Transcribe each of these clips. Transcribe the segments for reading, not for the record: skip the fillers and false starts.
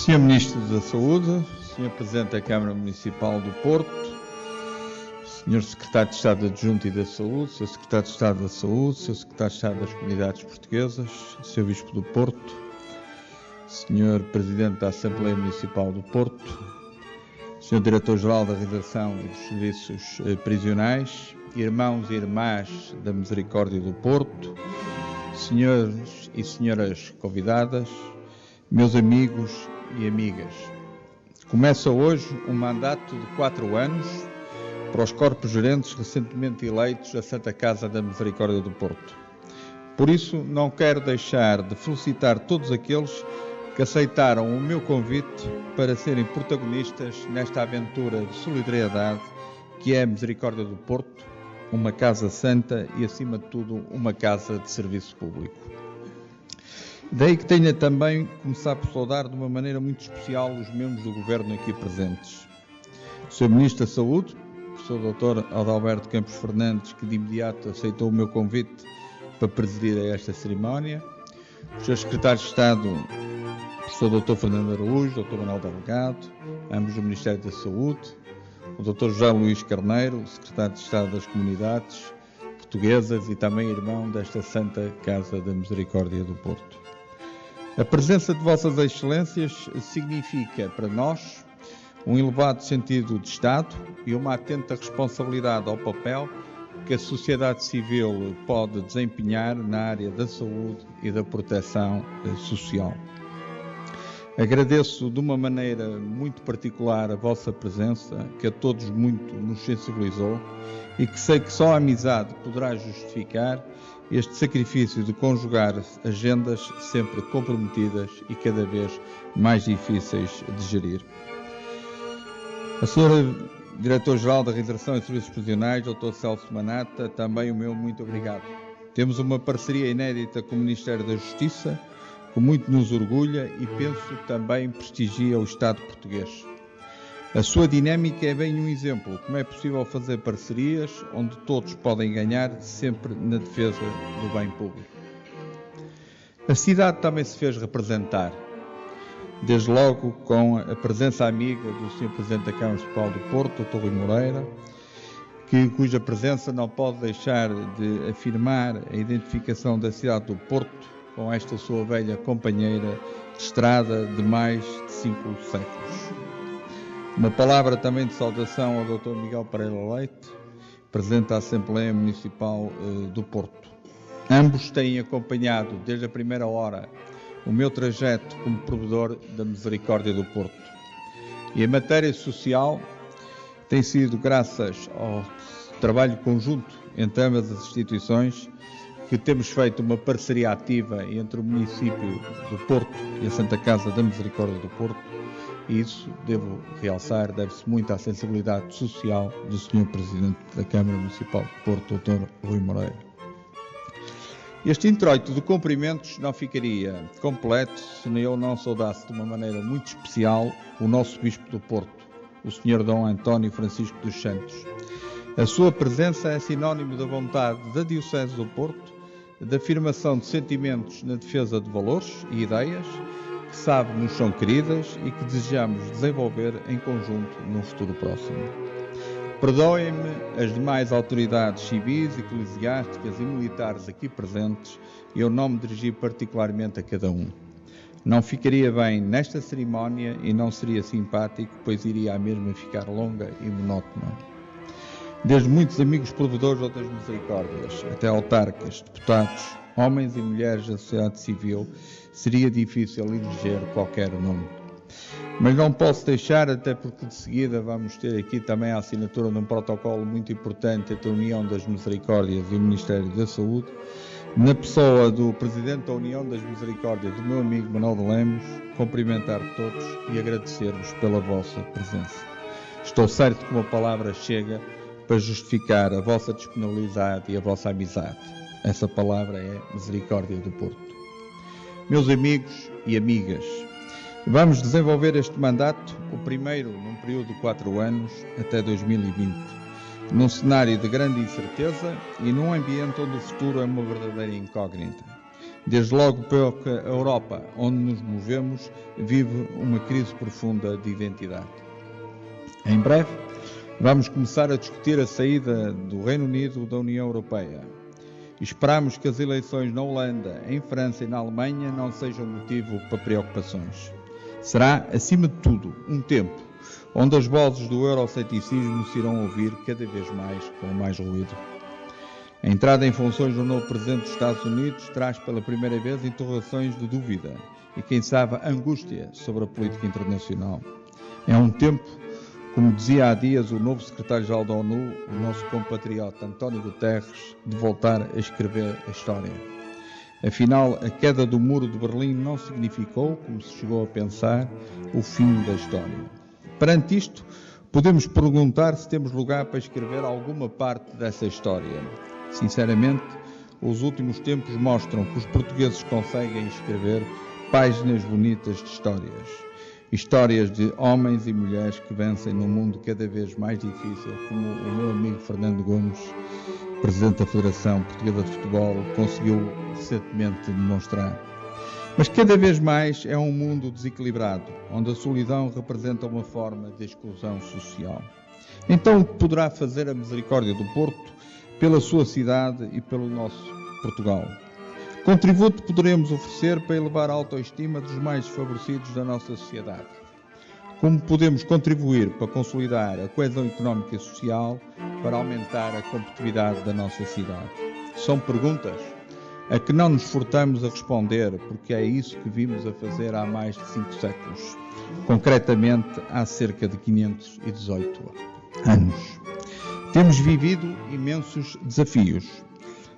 Sr. Ministro da Saúde, Sr. Presidente da Câmara Municipal do Porto, Sr. Secretário de Estado Adjunto e da Saúde, Sr. Secretário de Estado da Saúde, Sr. Secretário de Estado das Comunidades Portuguesas, Sr. Bispo do Porto, Sr. Presidente da Assembleia Municipal do Porto, Sr. Diretor-Geral da Redação e dos Serviços Prisionais, irmãos e irmãs da Misericórdia do Porto, senhores e senhoras convidadas, meus amigos e amigas. Começa hoje um mandato de 4 anos para os corpos gerentes recentemente eleitos da Santa Casa da Misericórdia do Porto. Por isso, não quero deixar de felicitar todos aqueles que aceitaram o meu convite para serem protagonistas nesta aventura de solidariedade que é a Misericórdia do Porto, uma casa santa e, acima de tudo, uma casa de serviço público. Daí que tenha também começar por saudar de uma maneira muito especial os membros do Governo aqui presentes. O Sr. Ministro da Saúde, o Sr. Dr. Adalberto Campos Fernandes, que de imediato aceitou o meu convite para presidir a esta cerimónia, o Sr. Secretário de Estado, o Sr. Dr. Fernando Araújo, Dr. Manuel Delgado, ambos do Ministério da Saúde, o Dr. José Luís Carneiro, Secretário de Estado das Comunidades Portuguesas e também irmão desta Santa Casa da Misericórdia do Porto. A presença de Vossas Excelências significa para nós um elevado sentido de Estado e uma atenta responsabilidade ao papel que a sociedade civil pode desempenhar na área da saúde e da proteção social. Agradeço de uma maneira muito particular a vossa presença, que a todos muito nos sensibilizou e que sei que só a amizade poderá justificar este sacrifício de conjugar agendas sempre comprometidas e cada vez mais difíceis de gerir. A senhora Diretor-Geral da Redação e Serviços Prisionais, Dr. Celso Manata, também o meu muito obrigado. Temos uma parceria inédita com o Ministério da Justiça, que muito nos orgulha e penso também prestigia o Estado português. A sua dinâmica é bem um exemplo, como é possível fazer parcerias onde todos podem ganhar, sempre na defesa do bem público. A cidade também se fez representar, desde logo com a presença amiga do Sr. Presidente da Câmara Municipal do Porto, Dr. Rui Moreira, cuja presença não pode deixar de afirmar a identificação da cidade do Porto com esta sua velha companheira de estrada de mais de 5 séculos. Uma palavra também de saudação ao Dr. Miguel Pereira Leite, Presidente da Assembleia Municipal do Porto. Ambos têm acompanhado desde a primeira hora o meu trajeto como provedor da Misericórdia do Porto. E em matéria social, tem sido graças ao trabalho conjunto entre ambas as instituições que temos feito uma parceria ativa entre o município do Porto e a Santa Casa da Misericórdia do Porto, e isso, devo realçar, deve-se muito à sensibilidade social do Sr. Presidente da Câmara Municipal do Porto, Dr. Rui Moreira. Este introito de cumprimentos não ficaria completo se eu não saudasse de uma maneira muito especial o nosso Bispo do Porto, o Sr. Dom António Francisco dos Santos. A sua presença é sinónimo da vontade da Diocese do Porto, da afirmação de sentimentos na defesa de valores e ideias que sabe nos são queridas e que desejamos desenvolver em conjunto no futuro próximo. Perdoem-me as demais autoridades civis, eclesiásticas e militares aqui presentes, eu não me dirigi particularmente a cada um. Não ficaria bem nesta cerimónia e não seria simpático, pois iria à mesma ficar longa e monótona. Desde muitos amigos provedores de outras misericórdias, até autarcas, deputados, homens e mulheres da sociedade civil, seria difícil eleger qualquer nome. Mas não posso deixar, até porque de seguida vamos ter aqui também a assinatura de um protocolo muito importante entre a União das Misericórdias e o Ministério da Saúde, na pessoa do Presidente da União das Misericórdias, do meu amigo Manuel de Lemos, cumprimentar todos e agradecer-vos pela vossa presença. Estou certo que uma palavra chega para justificar a vossa disponibilidade e a vossa amizade. Essa palavra é Misericórdia do Porto. Meus amigos e amigas, vamos desenvolver este mandato, o primeiro num período de 4 anos, até 2020, num cenário de grande incerteza e num ambiente onde o futuro é uma verdadeira incógnita. Desde logo porque a Europa, onde nos movemos, vive uma crise profunda de identidade. Em breve, vamos começar a discutir a saída do Reino Unido da União Europeia. Esperamos que as eleições na Holanda, em França e na Alemanha não sejam motivo para preocupações. Será, acima de tudo, um tempo onde as vozes do euroceticismo se irão ouvir cada vez mais com mais ruído. A entrada em funções do novo Presidente dos Estados Unidos traz pela primeira vez interrogações de dúvida e, quem sabe, angústia sobre a política internacional. É um tempo, como dizia há dias o novo secretário-geral da ONU, o nosso compatriota António Guterres, de voltar a escrever a história. Afinal, a queda do muro de Berlim não significou, como se chegou a pensar, o fim da história. Perante isto, podemos perguntar se temos lugar para escrever alguma parte dessa história. Sinceramente, os últimos tempos mostram que os portugueses conseguem escrever páginas bonitas de histórias. Histórias de homens e mulheres que vencem num mundo cada vez mais difícil, como o meu amigo Fernando Gomes, Presidente da Federação Portuguesa de Futebol, conseguiu recentemente demonstrar. Mas cada vez mais é um mundo desequilibrado, onde a solidão representa uma forma de exclusão social. Então, o que poderá fazer a Misericórdia do Porto pela sua cidade e pelo nosso Portugal? Contributo poderemos oferecer para elevar a autoestima dos mais desfavorecidos da nossa sociedade? Como podemos contribuir para consolidar a coesão económica e social, para aumentar a competitividade da nossa cidade? São perguntas a que não nos furtamos a responder, porque é isso que vimos a fazer há mais de 5 séculos. Concretamente, há cerca de 518 anos. Temos vivido imensos desafios.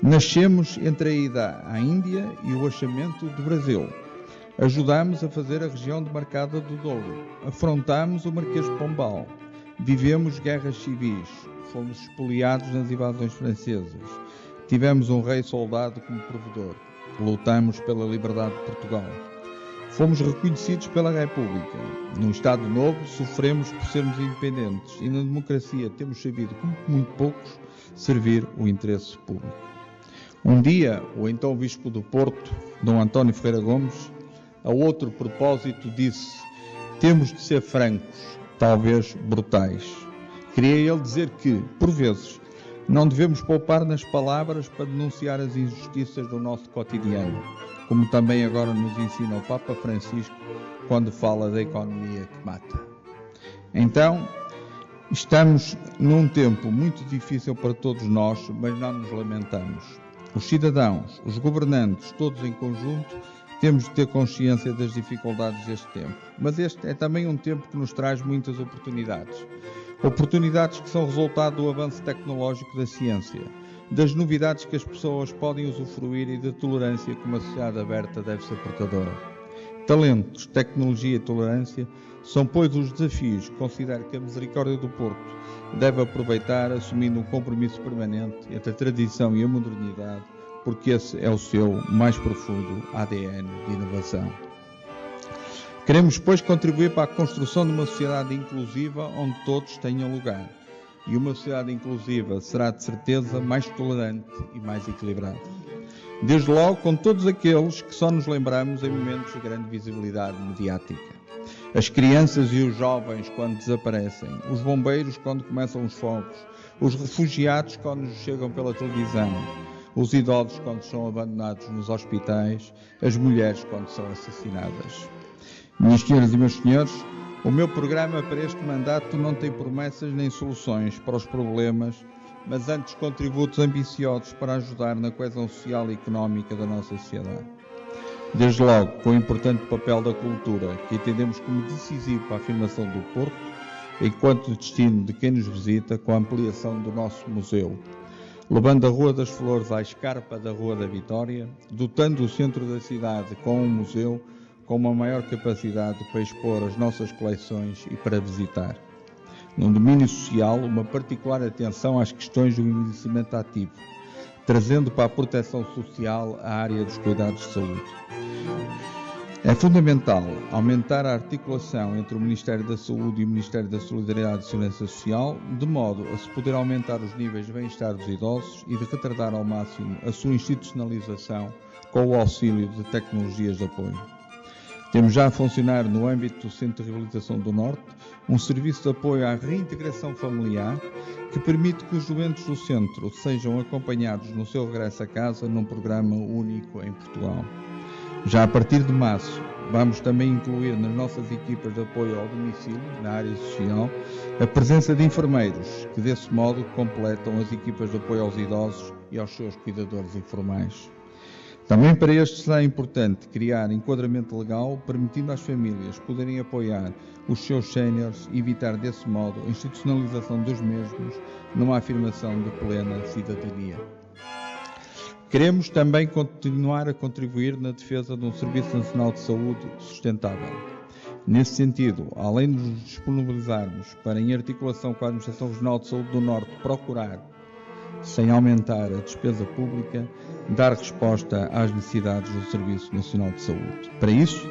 Nascemos entre a ida à Índia e o achamento do Brasil. Ajudámos a fazer a região demarcada do Douro. Afrontámos o Marquês de Pombal. Vivemos guerras civis. Fomos expoliados nas invasões francesas. Tivemos um rei soldado como provedor. Lutamos pela liberdade de Portugal. Fomos reconhecidos pela República. No Estado Novo, sofremos por sermos independentes e na democracia temos sabido, como muito poucos, servir o interesse público. Um dia, o então Bispo do Porto, Dom António Ferreira Gomes, a outro propósito disse: temos de ser francos, talvez brutais. Queria ele dizer que, por vezes, não devemos poupar nas palavras para denunciar as injustiças do nosso cotidiano, como também agora nos ensina o Papa Francisco quando fala da economia que mata. Então, estamos num tempo muito difícil para todos nós, mas não nos lamentamos. Os cidadãos, os governantes, todos em conjunto, temos de ter consciência das dificuldades deste tempo. Mas este é também um tempo que nos traz muitas oportunidades. Oportunidades que são resultado do avanço tecnológico da ciência, das novidades que as pessoas podem usufruir e da tolerância que uma sociedade aberta deve ser portadora. Talentos, tecnologia e tolerância são, pois, os desafios que considero que a Misericórdia do Porto deve aproveitar, assumindo um compromisso permanente entre a tradição e a modernidade, porque esse é o seu mais profundo ADN de inovação. Queremos, pois, contribuir para a construção de uma sociedade inclusiva onde todos tenham lugar. E uma sociedade inclusiva será, de certeza, mais tolerante e mais equilibrada. Desde logo, com todos aqueles que só nos lembramos em momentos de grande visibilidade mediática. As crianças e os jovens quando desaparecem, os bombeiros quando começam os fogos, os refugiados quando nos chegam pela televisão, os idosos quando são abandonados nos hospitais, as mulheres quando são assassinadas. Minhas senhoras e meus senhores, o meu programa para este mandato não tem promessas nem soluções para os problemas, mas antes contributos ambiciosos para ajudar na coesão social e económica da nossa sociedade. Desde logo, com o importante papel da cultura, que entendemos como decisivo para a afirmação do Porto, enquanto destino de quem nos visita, com a ampliação do nosso museu, levando a Rua das Flores à escarpa da Rua da Vitória, dotando o centro da cidade com um museu com uma maior capacidade para expor as nossas coleções e para visitar. No domínio social, uma particular atenção às questões do envelhecimento ativo, trazendo para a proteção social a área dos cuidados de saúde. É fundamental aumentar a articulação entre o Ministério da Saúde e o Ministério da Solidariedade e Segurança Social, de modo a se poder aumentar os níveis de bem-estar dos idosos e de retardar ao máximo a sua institucionalização com o auxílio de tecnologias de apoio. Temos já a funcionar no âmbito do Centro de Reabilitação do Norte um serviço de apoio à reintegração familiar que permite que os doentes do centro sejam acompanhados no seu regresso a casa num programa único em Portugal. Já a partir de março, vamos também incluir nas nossas equipas de apoio ao domicílio, na área social, a presença de enfermeiros, que desse modo completam as equipas de apoio aos idosos e aos seus cuidadores informais. Também para estes será importante criar enquadramento legal, permitindo às famílias poderem apoiar os seus séniores e evitar desse modo a institucionalização dos mesmos numa afirmação de plena cidadania. Queremos também continuar a contribuir na defesa de um Serviço Nacional de Saúde sustentável. Nesse sentido, além de nos disponibilizarmos para, em articulação com a Administração Regional de Saúde do Norte, procurar, sem aumentar a despesa pública, dar resposta às necessidades do Serviço Nacional de Saúde. Para isso,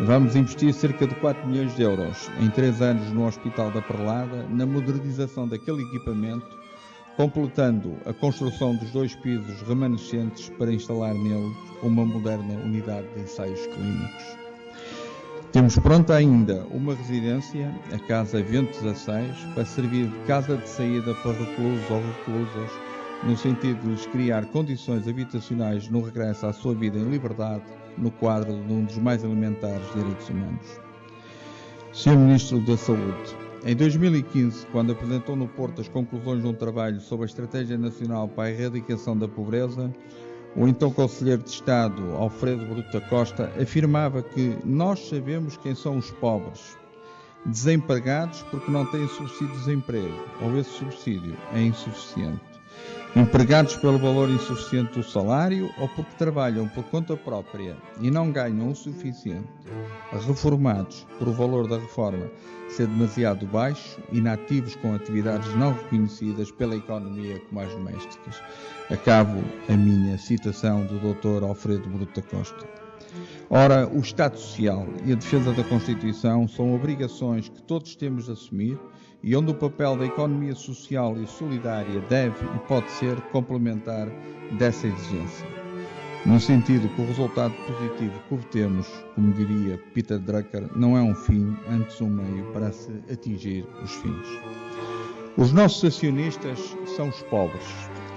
vamos investir cerca de 4 milhões de euros em 3 anos no Hospital da Perlada, na modernização daquele equipamento, completando a construção dos 2 pisos remanescentes para instalar neles uma moderna unidade de ensaios clínicos. Temos pronta ainda uma residência, a Casa Vento 16, para servir de casa de saída para reclusos ou reclusas, no sentido de lhes criar condições habitacionais no regresso à sua vida em liberdade, no quadro de um dos mais elementares direitos humanos. Sr. Ministro da Saúde, em 2015, quando apresentou no Porto as conclusões de um trabalho sobre a Estratégia Nacional para a Erradicação da Pobreza, o então Conselheiro de Estado, Alfredo Bruto da Costa, afirmava que nós sabemos quem são os pobres, desempregados porque não têm subsídio de desemprego, ou esse subsídio é insuficiente, empregados pelo valor insuficiente do salário ou porque trabalham por conta própria e não ganham o suficiente, reformados por o valor da reforma ser demasiado baixo, inativos com atividades não reconhecidas pela economia como as domésticas. Acabo a minha citação do Dr. Alfredo Bruto da Costa. Ora, o Estado Social e a defesa da Constituição são obrigações que todos temos de assumir e onde o papel da economia social e solidária deve e pode ser complementar dessa exigência. No sentido que o resultado positivo que obtemos, como diria Peter Drucker, não é um fim, antes um meio para se atingir os fins. Os nossos acionistas são os pobres,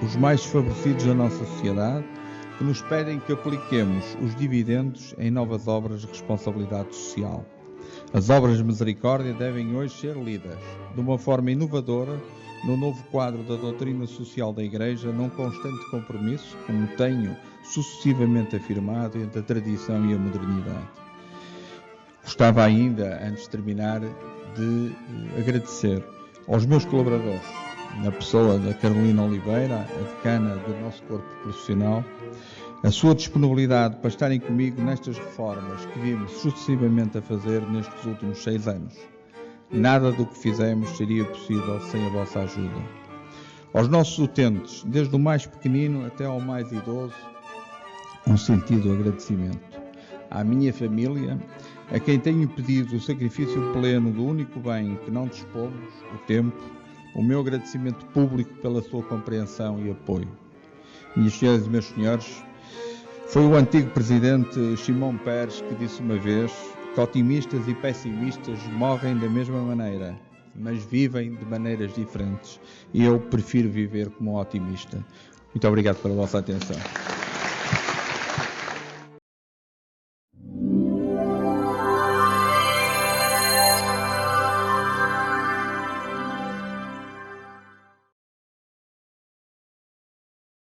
os mais desfavorecidos da nossa sociedade, que nos pedem que apliquemos os dividendos em novas obras de responsabilidade social. As obras de misericórdia devem hoje ser lidas de uma forma inovadora no novo quadro da doutrina social da Igreja, num constante compromisso, como tenho sucessivamente afirmado, entre a tradição e a modernidade. Gostava ainda, antes de terminar, de agradecer aos meus colaboradores, na pessoa da Carolina Oliveira, a decana do nosso corpo profissional, a sua disponibilidade para estarem comigo nestas reformas que vimos sucessivamente a fazer nestes últimos 6 anos. Nada do que fizemos seria possível sem a vossa ajuda. Aos nossos utentes, desde o mais pequenino até ao mais idoso, um sentido agradecimento. À minha família, a quem tenho pedido o sacrifício pleno do único bem que não dispomos, o tempo, o meu agradecimento público pela sua compreensão e apoio. Minhas senhoras e meus senhores, foi o antigo presidente Simão Peres que disse uma vez que otimistas e pessimistas morrem da mesma maneira, mas vivem de maneiras diferentes. E eu prefiro viver como otimista. Muito obrigado pela vossa atenção.